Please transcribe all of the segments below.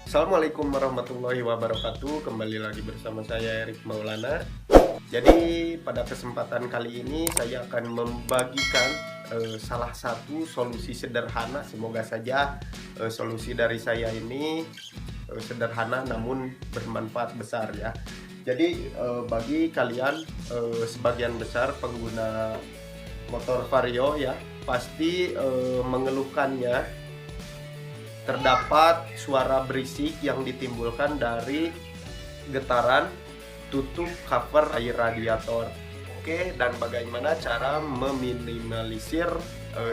Assalamualaikum warahmatullahi wabarakatuh. Kembali lagi bersama saya Erik Maulana. Jadi pada kesempatan kali ini saya akan membagikan salah satu solusi sederhana. Semoga saja solusi dari saya ini sederhana namun bermanfaat besar ya. Jadi bagi kalian sebagian besar pengguna motor Vario ya, pasti mengeluhkannya terdapat suara berisik yang ditimbulkan dari getaran tutup cover air radiator. Oke, dan bagaimana cara meminimalisir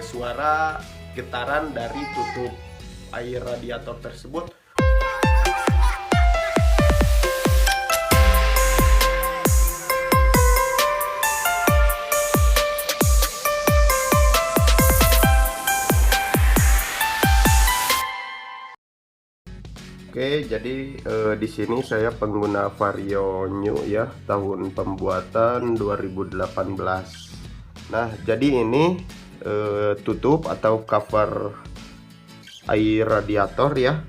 suara getaran dari tutup air radiator tersebut? Oke, jadi di sini saya pengguna Vario New ya, tahun pembuatan 2018. Nah, jadi ini tutup atau cover air radiator ya.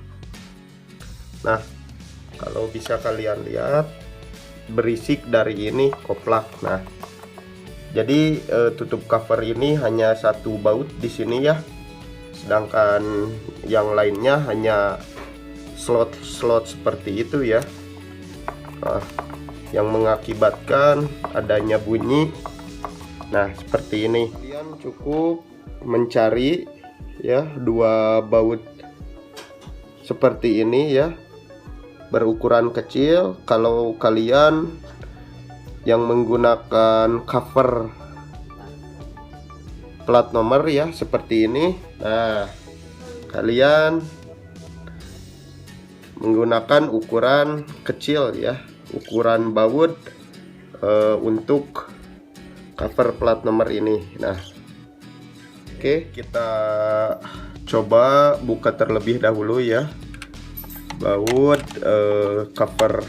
Nah, kalau bisa kalian lihat berisik dari ini koplak. Nah, jadi tutup cover ini hanya satu baut di sini ya, sedangkan yang lainnya hanya slot seperti itu ya. Nah, yang mengakibatkan adanya bunyi. Nah, seperti ini. Kalian cukup mencari ya dua baut seperti ini ya, berukuran kecil. Kalau kalian yang menggunakan cover plat nomor ya seperti ini, nah kalian menggunakan ukuran kecil ya, ukuran baut untuk cover plat nomor ini. Nah, oke, kita coba buka terlebih dahulu ya baut cover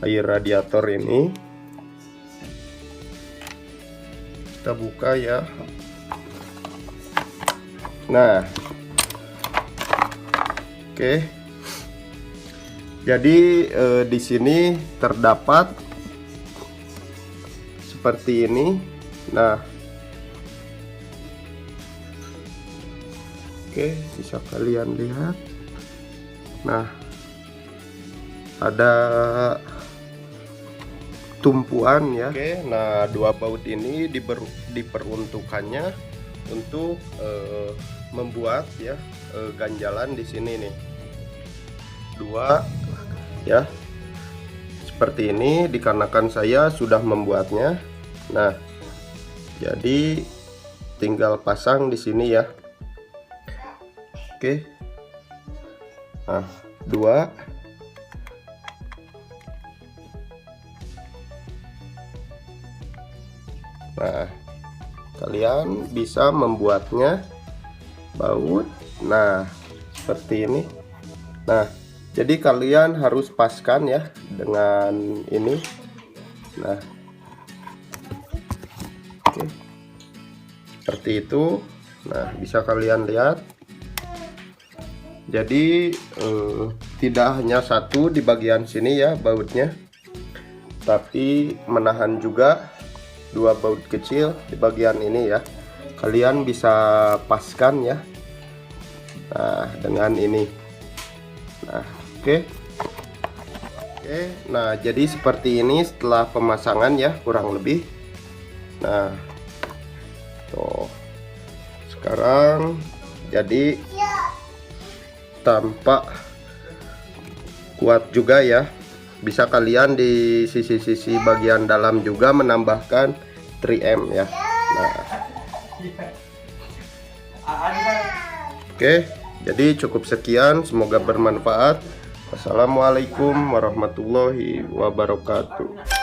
air radiator ini. Kita buka ya. Nah, oke. Jadi di sini terdapat seperti ini. Nah, oke, bisa kalian lihat. Nah, ada tumpuan ya. Oke, nah dua baut ini diperuntukannya untuk membuat ya ganjalan di sini nih. Dua ya seperti ini, dikarenakan saya sudah membuatnya. Nah, jadi tinggal pasang di sini ya. Oke, nah dua. Nah, kalian bisa membuatnya baut nah seperti ini. Nah, jadi kalian harus paskan ya dengan ini. Nah, oke, seperti itu. Nah, bisa kalian lihat. Jadi tidak hanya satu di bagian sini ya bautnya, tapi menahan juga dua baut kecil di bagian ini ya. Kalian bisa paskan ya. Nah, dengan ini. Nah, oke, nah jadi seperti ini setelah pemasangan ya, kurang lebih. Nah, tuh sekarang jadi tampak kuat juga ya. Bisa kalian di sisi-sisi bagian dalam juga menambahkan 3M ya. Nah, oke, jadi cukup sekian, semoga bermanfaat. Wassalamualaikum warahmatullahi wabarakatuh.